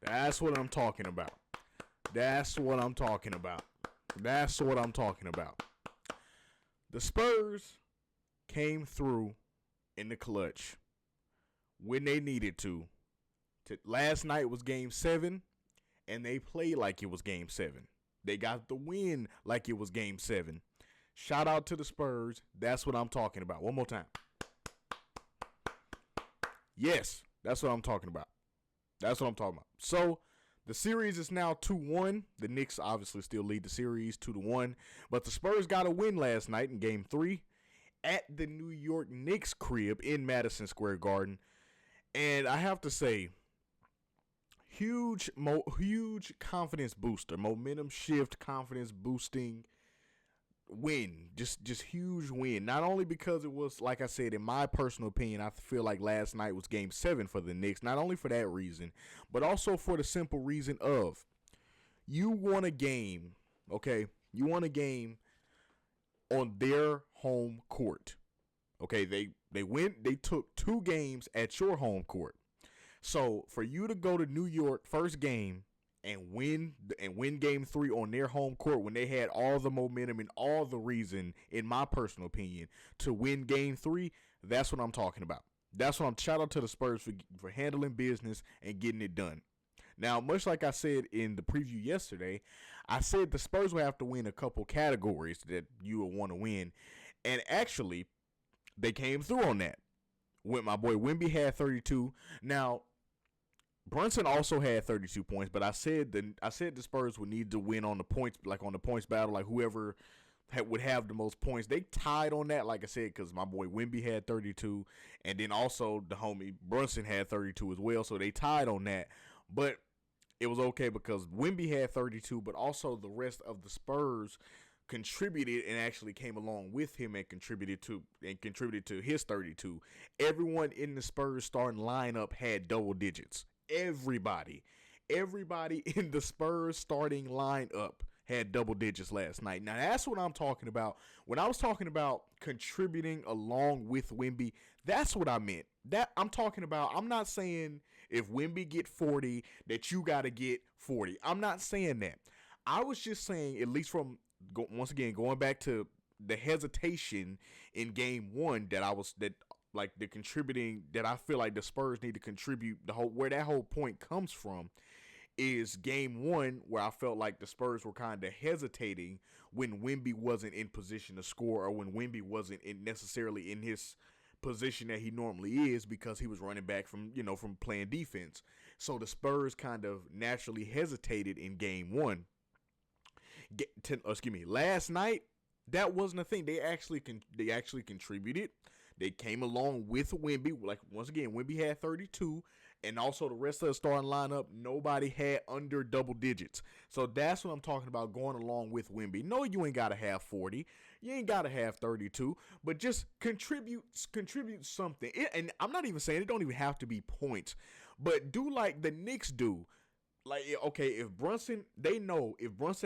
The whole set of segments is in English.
That's what I'm talking about. That's what I'm talking about. That's what I'm talking about. The Spurs came through in the clutch when they needed to. Last night was game 7, and they played like it was game 7. They got the win like it was game 7. Shout out to the Spurs. That's what I'm talking about. One more time. Yes, that's what I'm talking about. That's what I'm talking about. So, the series is now 2-1. The Knicks obviously still lead the series 2-1. But the Spurs got a win last night in game 3 at the New York Knicks crib in Madison Square Garden. And I have to say, huge confidence booster, momentum shift, confidence boosting win. Just huge win. Not only because it was, like I said, in my personal opinion, I feel like last night was game 7 for the Knicks. Not only for that reason, but also for the simple reason of you won a game, okay? You won a game on their home court. Okay, they took 2 games at your home court. So for you to go to New York first game and win game 3 on their home court when they had all the momentum and all the reason, in my personal opinion, to win game 3, that's what I'm talking about. That's what I'm shout out to the Spurs for handling business and getting it done. Now, much like I said in the preview yesterday, I said the Spurs will have to win a couple categories that you will want to win. And actually, they came through on that. When my boy Wemby had 32. Now, Brunson also had 32 points, but I said the Spurs would need to win on the points, like on the points battle, like whoever would have the most points. They tied on that, like I said, because my boy Wemby had 32, and then also the homie Brunson had 32 as well, so they tied on that. But it was okay because Wemby had 32, but also the rest of the Spurs contributed and actually came along with him and contributed to his 32. Everyone in the Spurs starting lineup had double digits. Everybody in the Spurs starting lineup had double digits last night. Now that's what I'm talking about. When I was talking about contributing along with Wemby, that's what I meant. That I'm talking about. I'm not saying if Wemby get 40 that you got to get 40. I'm not saying that. I was just saying, at least from once again going back to the hesitation in game 1 the contributing that I feel like the Spurs need to contribute, where that whole point comes from is game 1, where I felt like the Spurs were kind of hesitating when Wemby wasn't in position to score, or when Wemby wasn't necessarily in his position that he normally is, because he was running back from playing defense. So the Spurs kind of naturally hesitated in game 1. Last night, that wasn't a thing. They actually contributed. They came along with Wemby. Like, once again, Wemby had 32, and also the rest of the starting lineup, nobody had under double digits. So that's what I'm talking about, going along with Wemby. No, you ain't got to have 40. You ain't got to have 32, but just contribute something. And I'm not even saying it don't even have to be points, but do like the Knicks do. Like, okay, if Brunson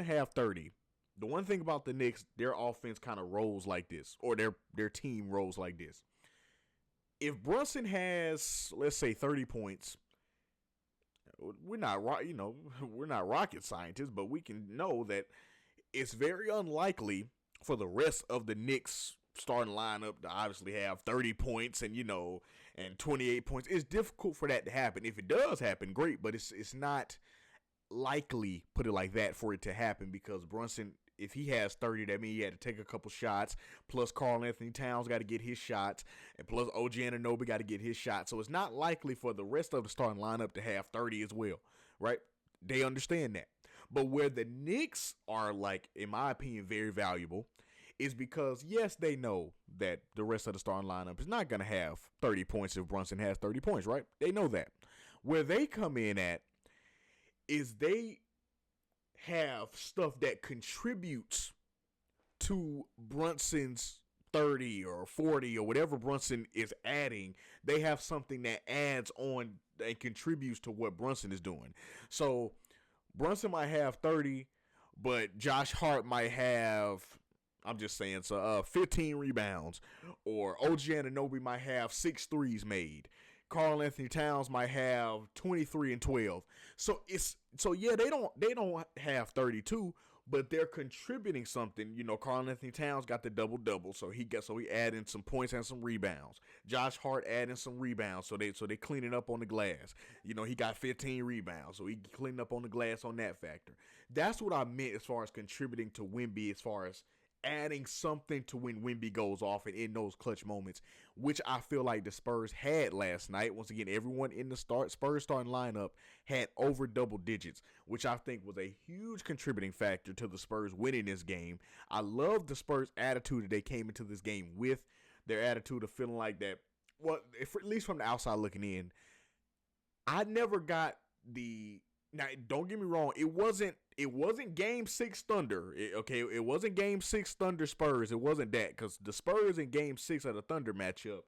have 30, the one thing about the Knicks, their offense kind of rolls like this, or their team rolls like this. If Brunson has, let's say, 30 points, we're not rocket scientists, but we can know that it's very unlikely for the rest of the Knicks starting lineup to obviously have 30 points and 28 points. It's difficult for that to happen. If it does happen, great, but it's not likely, put it like that, for it to happen, because Brunson, if he has 30, that means he had to take a couple shots, plus Karl Anthony Towns got to get his shots, and plus OG Anunoby got to get his shot. So it's not likely for the rest of the starting lineup to have 30 as well, right? They understand that. But where the Knicks are, like, in my opinion, very valuable is because, yes, they know that the rest of the starting lineup is not going to have 30 points if Brunson has 30 points, right? They know that. Where they come in at is they have stuff that contributes to Brunson's 30 or 40 or whatever Brunson is adding. They have something that adds on and contributes to what Brunson is doing. So Brunson might have 30, but Josh Hart might have, I'm just saying, 15 rebounds, or OG Anunoby might have 6 threes made. Karl Anthony Towns might have 23 and 12. So they don't have 32, but they're contributing something. Karl Anthony Towns got the double double, so he adding some points and some rebounds. Josh Hart adding some rebounds, so they cleaning up on the glass. He got 15 rebounds, so he cleaning up on the glass on that factor. That's what I meant as far as contributing to Wemby, as far as adding something to when Wemby goes off and in those clutch moments, which I feel like the Spurs had last night. Once again, everyone in the Spurs starting lineup had over double digits, which I think was a huge contributing factor to the Spurs winning this game. I love the Spurs' attitude that they came into this game with, their attitude of feeling like that. Well, at least from the outside looking in, I never got the. Now, don't get me wrong. It wasn't Game 6 Thunder. It wasn't Game 6 Thunder Spurs. It wasn't that, because the Spurs in Game 6 of the Thunder matchup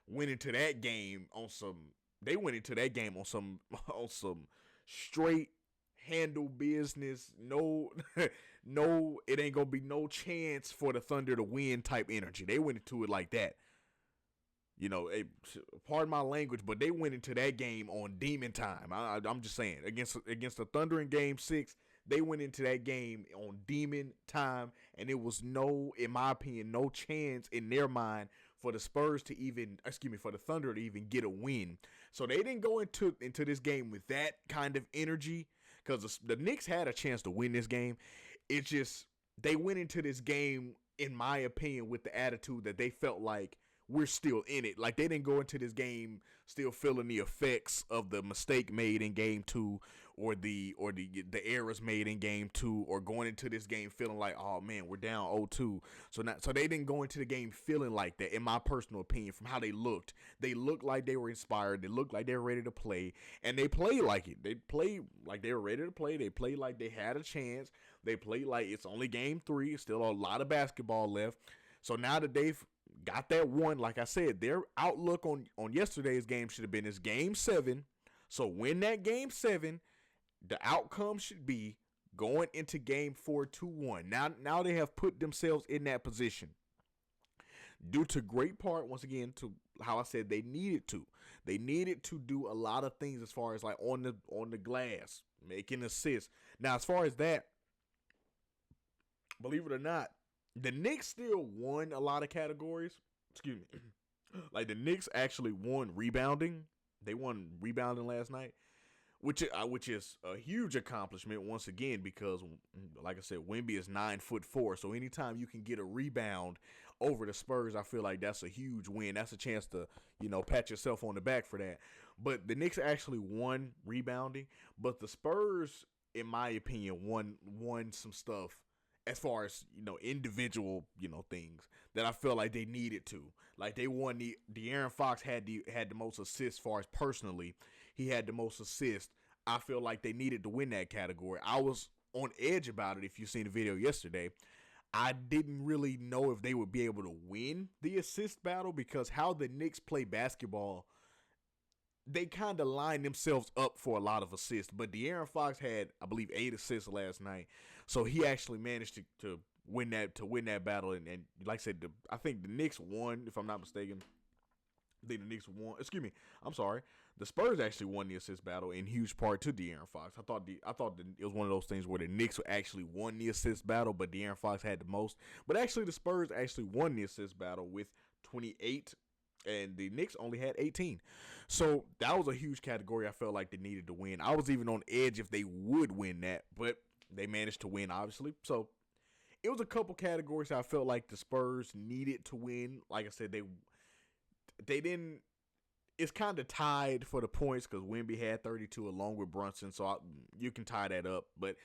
went into that game on some. They went into that game on some straight handle business. No, no, it ain't gonna be no chance for the Thunder to win type energy. They went into it like that. Pardon my language, but they went into that game on demon time. I'm just saying, against the Thunder in Game 6, they went into that game on demon time, and it was in my opinion, no chance in their mind for the for the Thunder to even get a win. So they didn't go into this game with that kind of energy, because the Knicks had a chance to win this game. It's just, they went into this game, in my opinion, with the attitude that they felt like we're still in it. Like, they didn't go into this game still feeling the effects of the mistake made in Game 2 or the errors made in Game 2, or going into this game feeling like, oh man, we're down 0-2. So they didn't go into the game feeling like that, in my personal opinion, from how they looked. They looked like they were inspired. They looked like they were ready to play, and they played like it. They played like they were ready to play. They played like they had a chance. They played like it's only Game 3. It's still a lot of basketball left. So now that they've got that one, like I said, their outlook on yesterday's game should have been this Game 7. So win that Game 7. The outcome should be going into Game 4 2-1. Now they have put themselves in that position, due to great part, once again, to how I said they needed to. They needed to do a lot of things as far as like on the glass, making assists. Now, as far as that, believe it or not, the Knicks still won a lot of categories. Excuse me. Like, the Knicks actually won rebounding. They won rebounding last night, which is a huge accomplishment once again, because, like I said, Wemby is 9'4", so anytime you can get a rebound over the Spurs, I feel like that's a huge win. That's a chance to, pat yourself on the back for that. But the Knicks actually won rebounding, but the Spurs, in my opinion, won some stuff as far as, individual, things that I feel like they needed to. Like, they won De'Aaron Fox had the most assists. As far as personally, he had the most assists. I feel like they needed to win that category. I was on edge about it. If you've seen the video yesterday, I didn't really know if they would be able to win the assist battle, because how the Knicks play basketball, they kind of line themselves up for a lot of assists. But De'Aaron Fox had, I believe, 8 assists last night, so he actually managed to win that battle. And like I said, I think the Knicks won, if I'm not mistaken. I think the Knicks won. Excuse me, I'm sorry. The Spurs actually won the assist battle in huge part to De'Aaron Fox. I thought it was one of those things where the Knicks actually won the assist battle, but De'Aaron Fox had the most. But actually, the Spurs actually won the assist battle with 28, and the Knicks only had 18. So that was a huge category I felt like they needed to win. I was even on edge if they would win that, but they managed to win, obviously. So it was a couple categories I felt like the Spurs needed to win. Like I said, they didn't. It's kind of tied for the points, because Wemby had 32 along with Brunson, so you can tie that up. But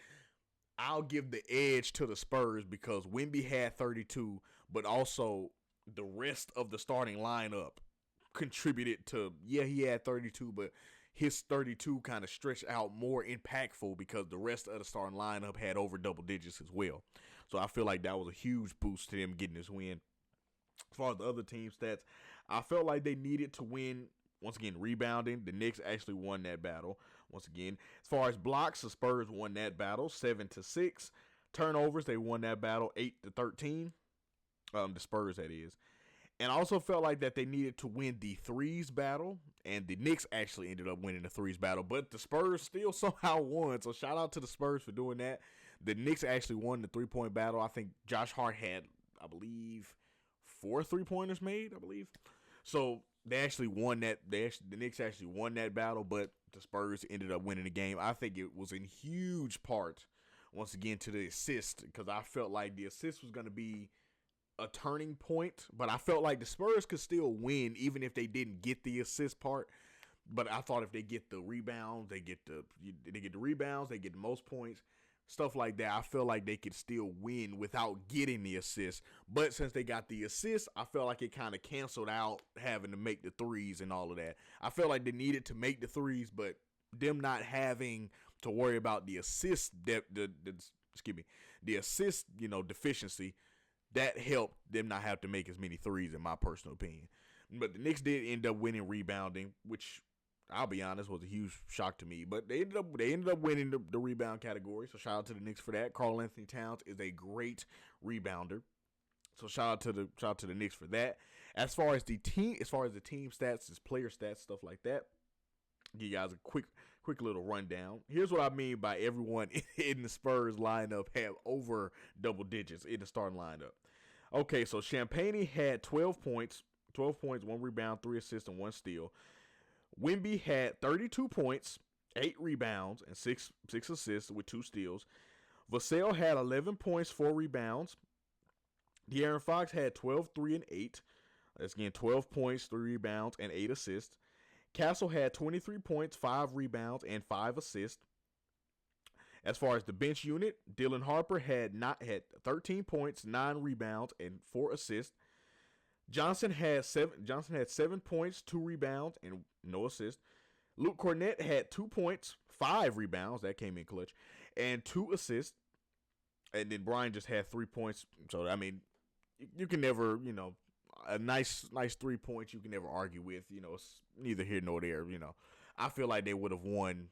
I'll give the edge to the Spurs, because Wemby had 32, but also the rest of the starting lineup contributed to, he had 32, but his 32 kind of stretched out more impactful, because the rest of the starting lineup had over double digits as well. So I feel like that was a huge boost to them getting this win. As far as the other team stats, I felt like they needed to win. Once again, rebounding, the Knicks actually won that battle. Once again, as far as blocks, the Spurs won that battle 7-6. Turnovers, they won that battle 8-13. The Spurs, that is. And I also felt like that they needed to win the threes battle, and the Knicks actually ended up winning the threes battle, but the Spurs still somehow won. So shout out to the Spurs for doing that. The Knicks actually won the 3-point battle. I think Josh Hart had, I believe, 4 3-pointers made, I believe. So they actually won that. The Knicks actually won that battle, but the Spurs ended up winning the game. I think it was in huge part, once again, to the assist, because I felt like the assist was going to be a turning point, but I felt like the Spurs could still win even if they didn't get the assist part. But I thought if they get the rebounds, they get the rebounds, they get the most points, stuff like that. I feel like they could still win without getting the assist. But since they got the assist, I felt like it kind of canceled out having to make the threes and all of that. I felt like they needed to make the threes, but them not having to worry about the assist, the assist, deficiency, that helped them not have to make as many threes, in my personal opinion. But the Knicks did end up winning rebounding, which, I'll be honest, was a huge shock to me. But they ended up winning the rebound category. So shout out to the Knicks for that. Karl Anthony Towns is a great rebounder. So shout out to the Knicks for that. As far as the team stats, as player stats, stuff like that, give you guys a quick little rundown. Here's what I mean by everyone in the Spurs lineup have over double digits in the starting lineup. Okay, so Champagnie had 12 points, 1 rebound, 3 assists, and 1 steal. Wemby had 32 points, 8 rebounds, and 6 assists with 2 steals. Vassell had 11 points, 4 rebounds. De'Aaron Fox had 12, 3, and 8. That's again 12 points, 3 rebounds, and 8 assists. Castle had 23 points, 5 rebounds, and 5 assists. As far as the bench unit, Dylan Harper had 13 points, 9 rebounds, and 4 assists. Johnson had 7 points, 2 rebounds, and no assists. Luke Cornett had 2 points, 5 rebounds, that came in clutch, and 2 assists. And then Brian just had 3 points. So, I mean, you can never, a nice 3 points you can never argue with. It's neither here nor there. I feel like they would have won.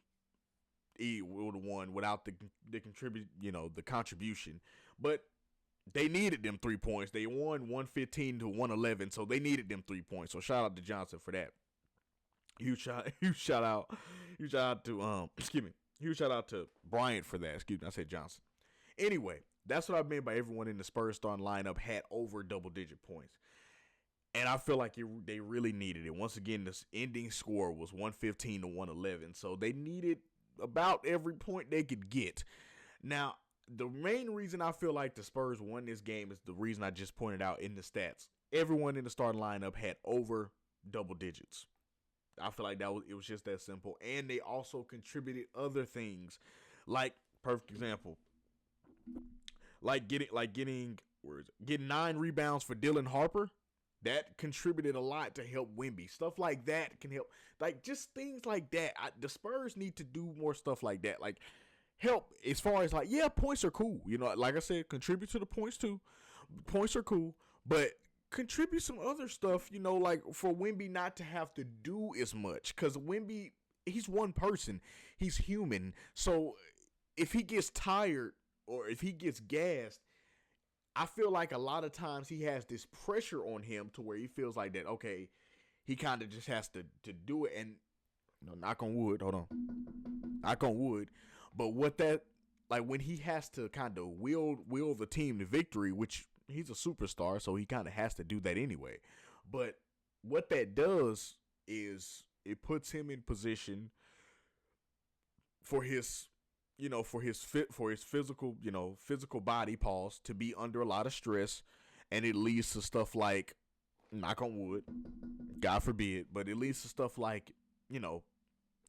Without the contribution. But they needed them 3 points. They won 115 to 111, so they needed them 3 points. So shout out to Johnson for that. Huge shout out to Bryant for that. Excuse me, I said Johnson. Anyway, that's what I meant by everyone in the Spurs starting lineup had over double-digit points. And I feel like they really needed it. Once again, this ending score was 115 to 111. So they needed about every point they could get. Now, the main reason I feel like the Spurs won this game is the reason I just pointed out in the stats. Everyone in the starting lineup had over double digits. I feel like it was just that simple. And they also contributed other things. Like, perfect example. Getting 9 rebounds for Dylan Harper. That contributed a lot to help Wemby. Stuff like that can help. Like, just things like that. The Spurs need to do more stuff like that. Like, help as far as, like, yeah, points are cool. Like I said, contribute to the points too. Points are cool. But contribute some other stuff, like for Wemby not to have to do as much. Because Wemby, he's one person. He's human. So if he gets tired or if he gets gassed, I feel like a lot of times he has this pressure on him to where he feels like that, okay, he kind of just has to do it. And, knock on wood, hold on. Knock on wood. But when he has to kind of will the team to victory, which he's a superstar, so he kind of has to do that anyway. But what that does is it puts him in position for his physical body to be under a lot of stress, and it leads to stuff like, knock on wood, God forbid, but it leads to stuff like,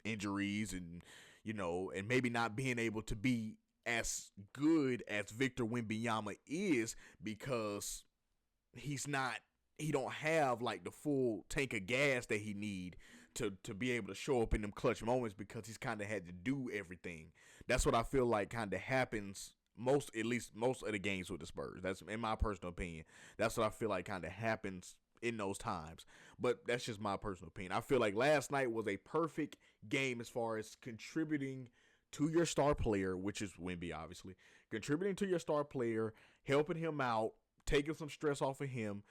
injuries and, and maybe not being able to be as good as Victor Wembanyama is because he don't have like the full tank of gas that he need to be able to show up in them clutch moments because he's kind of had to do everything. That's what I feel like kind of happens most of the games with the Spurs. That's in my personal opinion. That's what I feel like kind of happens in those times. But that's just my personal opinion. I feel like last night was a perfect game as far as contributing to your star player, which is Wemby, obviously. Contributing to your star player, helping him out, taking some stress off of him.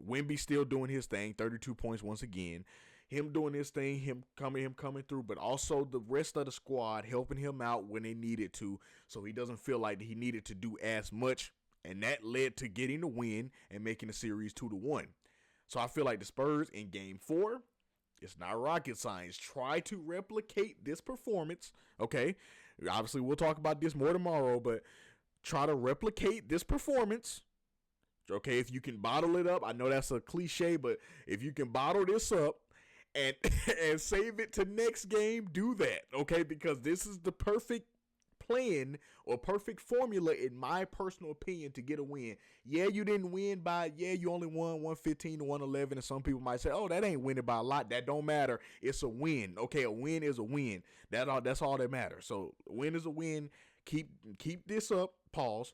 Wemby still doing his thing, 32 points once again. Him doing his thing, him coming through, but also the rest of the squad helping him out when they needed to, so he doesn't feel like he needed to do as much, and that led to getting the win and making the series 2-1. So I feel like the Spurs in Game 4, it's not rocket science. Try to replicate this performance, okay? Obviously, we'll talk about this more tomorrow, but try to replicate this performance. Okay, if you can bottle it up, I know that's a cliche, but if you can bottle this up and and save it to next game, do that, okay? Because this is the perfect plan or perfect formula, in my personal opinion, to get a win. Yeah, you didn't win by, you only won 115 to 111, and some people might say, oh, that ain't winning by a lot. That don't matter. It's a win, okay? A win is a win. That's all that matters. So, win is a win. Keep this up. Pause.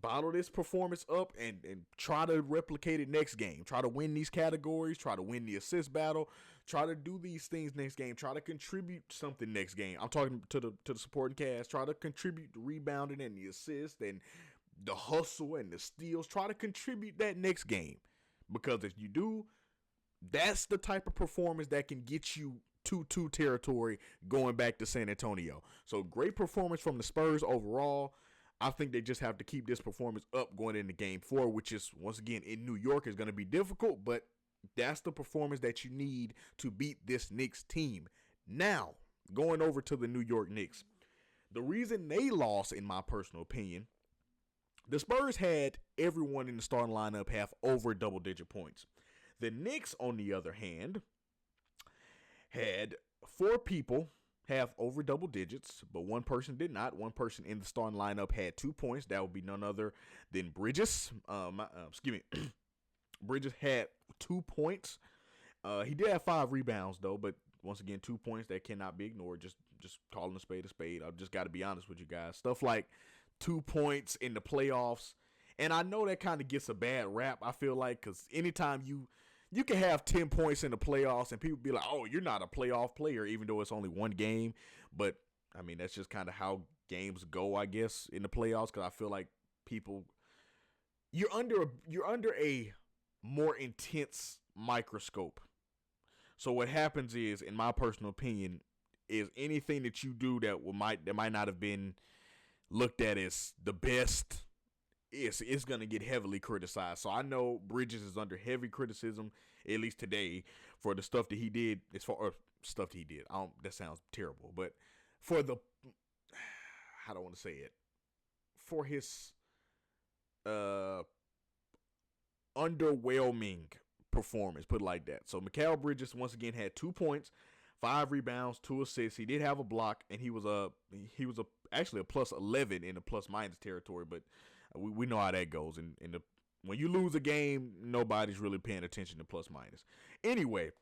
Bottle this performance up and try to replicate it next game. Try to win these categories. Try to win the assist battle. Try to do these things next game. Try to contribute something next game. I'm talking to the supporting cast. Try to contribute the rebounding and the assist and the hustle and the steals. Try to contribute that next game. Because if you do, that's the type of performance that can get you 2-2 territory going back to San Antonio. So great performance from the Spurs overall. I think they just have to keep this performance up going into Game 4, which is, once again, in New York is going to be difficult, but that's the performance that you need to beat this Knicks team. Now, going over to the New York Knicks. The reason they lost, in my personal opinion, the Spurs had everyone in the starting lineup have over double-digit points. The Knicks, on the other hand, had 4 people have over double digits, but one person did not. One person in the starting lineup had 2 points. That would be none other than Bridges. Bridges had 2 points. He did have 5 rebounds, though, but once again, 2 points that cannot be ignored. Just calling a spade a spade. I've just got to be honest with you guys. Stuff like 2 points in the playoffs, and I know that kind of gets a bad rap, I feel like, because anytime you can have 10 points in the playoffs and people be like, oh, you're not a playoff player, even though it's only one game. But, I mean, that's just kind of how games go, I guess, in the playoffs, because I feel like you're under a more intense microscope. So what happens is, in my personal opinion, is anything that you do that might not have been looked at as the best, it's going to get heavily criticized. So I know Bridges is under heavy criticism, at least today, for the stuff that he did. That sounds terrible. But for the, how do I want to say it? For his underwhelming performance, put it like that. So Mikal Bridges, once again, had 2 points, 5 rebounds, 2 assists. He did have a block, and he was actually a plus 11 in the plus minus territory, but we know how that goes. When you lose a game, nobody's really paying attention to plus minus. Anyway,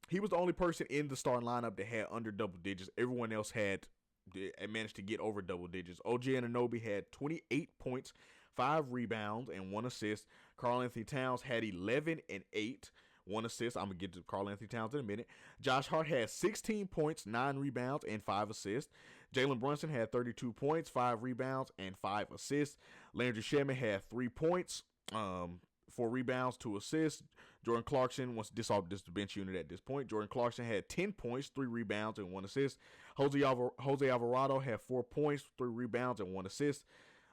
he was the only person in the starting lineup that had under double digits. Everyone else managed to get over double digits. OG Anunoby had 28 points, 5 rebounds, and 1 assist. Karl-Anthony Towns had 11 and 8, 1 assist. I'm going to get to Karl-Anthony Towns in a minute. Josh Hart had 16 points, 9 rebounds, and 5 assists. Jalen Brunson had 32 points, 5 rebounds, and 5 assists. Landry Shamet had 3 points, 4 rebounds, 2 assists. Jordan Clarkson, once this is the bench unit at this point, Jordan Clarkson had 10 points, 3 rebounds, and 1 assist. Jose Alvarado had 4 points, 3 rebounds, and 1 assist.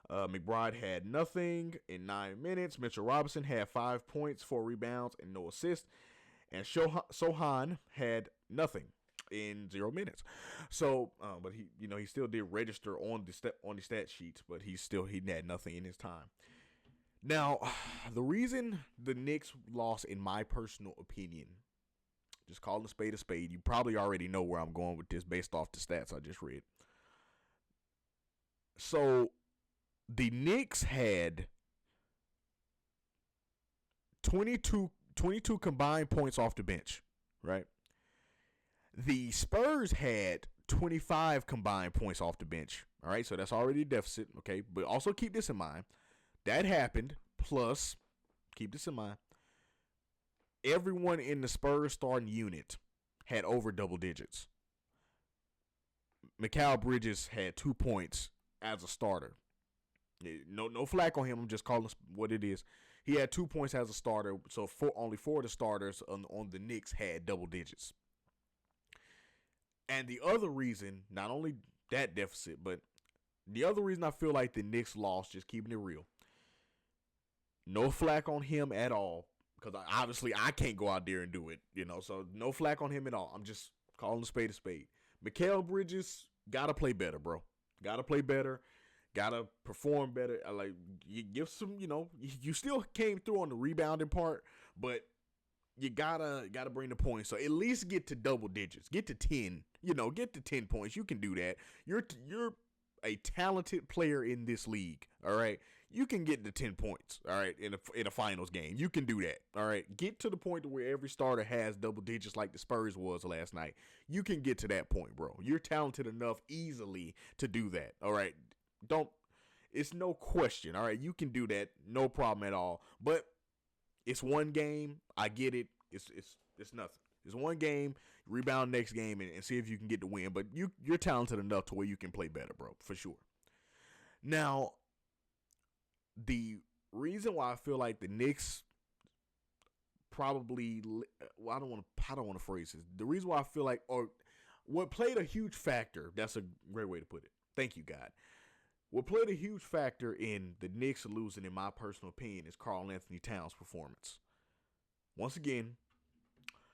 McBride had nothing in 9 minutes. Mitchell Robinson had 5 points, 4 rebounds, and no assist. And Sohan had nothing in 0 minutes. So, but he still did register on the stat sheets, but he had nothing in his time. Now, the reason the Knicks lost, in my personal opinion, just calling a spade, you probably already know where I'm going with this based off the stats I just read. So, the Knicks had 22 combined points off the bench, right? The Spurs had 25 combined points off the bench, all right? So that's already a deficit, okay? But also keep this in mind. That happened, plus, keep this in mind, everyone in the Spurs starting unit had over double digits. Mikal Bridges had 2 points as a starter. No flack on him. I'm just calling what it is. He had 2 points as a starter, so only 4 of the starters on the Knicks had double digits. And the other reason, not only that deficit, but the other reason I feel like the Knicks lost, just keeping it real, no flack on him at all, because obviously I can't go out there and do it, so no flack on him at all. I'm just calling a spade a spade. Mikal Bridges got to play better, bro. Got to play better. Got to perform better. Like, you give some, you still came through on the rebounding part, but you gotta bring the points. So at least get to double digits. Get to 10. Get to 10 points. You can do that. You're a talented player in this league, all right? You can get to 10 points, all right, in a finals game. You can do that, all right? Get to the point where every starter has double digits like the Spurs was last night. You can get to that point, bro. You're talented enough easily to do that, all right? It's no question, all right? You can do that, no problem at all. But it's one game. I get it. It's nothing. It's one game. Rebound next game and see if you can get the win. But you're talented enough to where you can play better, bro, for sure. Now, the reason why I feel like the Knicks probably, I don't want to phrase this. The reason why I feel like, or what played a huge factor, that's a great way to put it. Thank you, God. What played a huge factor in the Knicks losing, in my personal opinion, is Karl Anthony Towns' performance. Once again,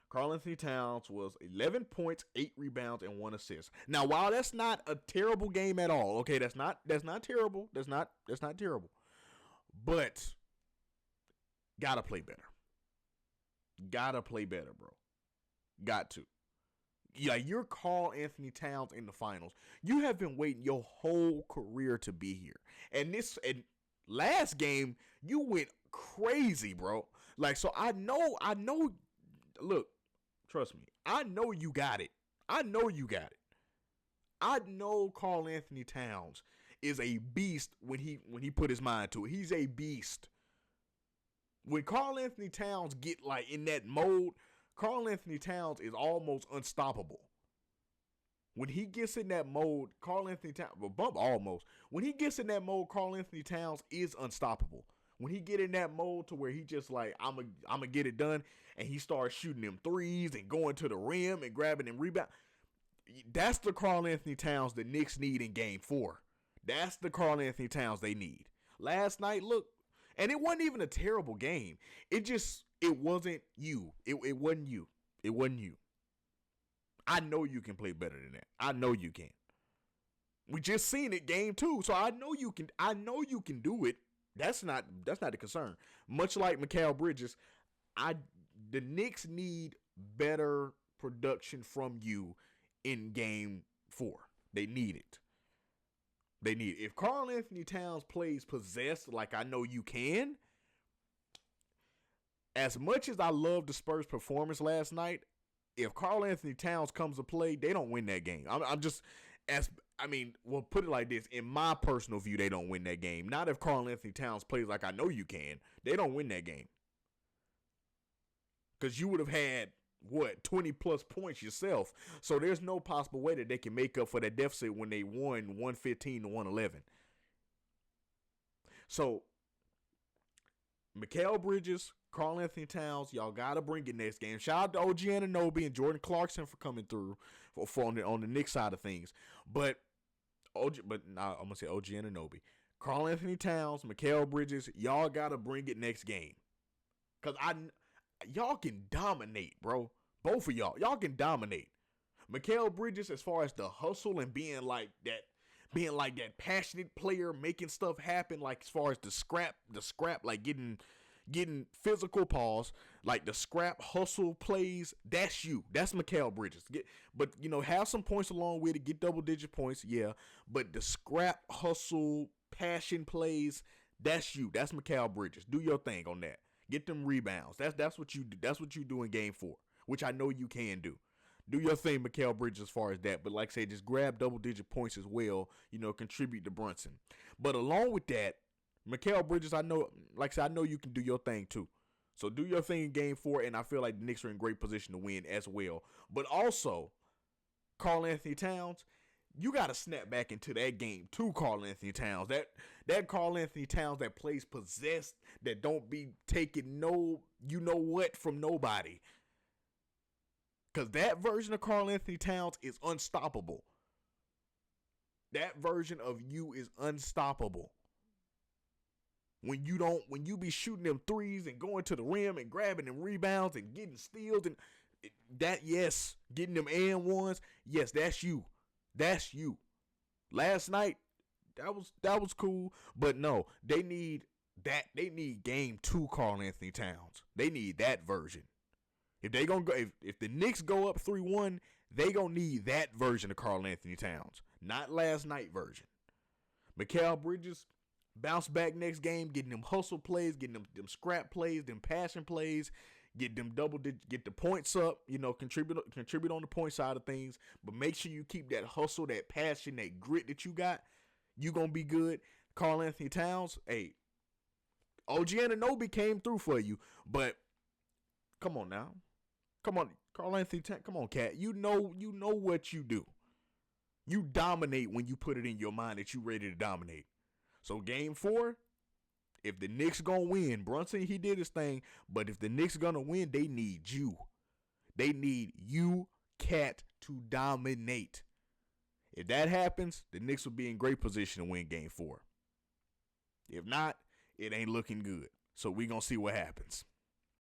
Karl Anthony Towns was 11 points, 8 rebounds, and 1 assist. Now, while that's not a terrible game at all, okay, that's not terrible. That's not terrible. But gotta play better. Gotta play better, bro. Got to. Yeah, you're Karl Anthony Towns in the finals. You have been waiting your whole career to be here. And last game, you went crazy, bro. Like, so I know, look, trust me, I know you got it. I know Karl Anthony Towns is a beast when he put his mind to it. He's a beast. When Karl Anthony Towns get like in that mode, Karl Anthony Towns is almost unstoppable. When he gets in that mode, Karl Anthony Towns, when he gets in that mode, Karl Anthony Towns is unstoppable. When he get in that mode to where he just like, I'm gonna get it done, and he starts shooting them threes and going to the rim and grabbing them rebound, that's the Karl Anthony Towns the Knicks need in Game 4. That's the Karl Anthony Towns they need. Last night, look, and it wasn't even a terrible game. It wasn't you. It wasn't you. It wasn't you. I know you can play better than that. I know you can. We just seen it Game 2, so I know you can. I know you can do it. That's not the concern. Much like Mikal Bridges, the Knicks need better production from you in Game 4. They need it. If Karl Anthony Towns plays possessed like I know you can, as much as I love the Spurs' performance last night, if Karl Anthony Towns comes to play, they don't win that game. We'll put it like this. In my personal view, they don't win that game. Not if Karl Anthony Towns plays like I know you can. They don't win that game. Because you would have had, 20 plus points yourself. So there's no possible way that they can make up for that deficit when they won 115 to 111. So, Mikal Bridges, Karl Anthony Towns, y'all got to bring it next game. Shout out to OG Anunoby and Jordan Clarkson for coming through on the Knicks side of things. I'm going to say OG Anunoby. Karl Anthony Towns, Mikal Bridges, y'all got to bring it next game. Because y'all can dominate, bro. Both of y'all. Y'all can dominate. Mikal Bridges, as far as the hustle and being like that passionate player, making stuff happen, like as far as the scrap, like getting physical pause, like the scrap hustle plays, that's you. That's Mikal Bridges. But have some points along with it, get double-digit points, yeah. But the scrap hustle passion plays, that's you. That's Mikal Bridges. Do your thing on that. Get them rebounds. That's what you do. That's what you do in Game 4, which I know you can do. Do your thing, Mikal Bridges, as far as that. But like I say, just grab double-digit points as well. Contribute to Brunson. But along with that, Mikal Bridges, I know you can do your thing too. So do your thing in Game 4, and I feel like the Knicks are in great position to win as well. But also, Karl Anthony Towns, You got to snap back into that game too, Karl Anthony Towns. That Karl Anthony Towns that plays possessed, that don't be taking no you know what from nobody. Because that version of Karl Anthony Towns is unstoppable. That version of you is unstoppable. When you be shooting them threes and going to the rim and grabbing them rebounds and getting steals and getting them and ones, yes, that's you. That's you. Last night, that was cool, but no, they need that. They need game 2 Karl Anthony Towns. They need that version. If they gonna go, if the Knicks go up 3-1, they gonna need that version of Karl Anthony Towns, not last night version. Mikal Bridges bounce back next game, getting them hustle plays, getting them scrap plays, them passing plays, get them get the points up, contribute on the point side of things, but make sure you keep that hustle, that passion, that grit that you got. You gonna be good. Karl Anthony Towns, hey, OG Anunoby came through for you, but come on now. Come on, Karl Anthony Towns, come on, Cat. You know what you do. You dominate when you put it in your mind that you ready to dominate. So game 4, if the Knicks gonna win, Brunson, he did his thing, but if the Knicks gonna win, they need you. They need you, Cat, to dominate. If that happens, the Knicks will be in great position to win game 4. If not, it ain't looking good. So we gonna see what happens.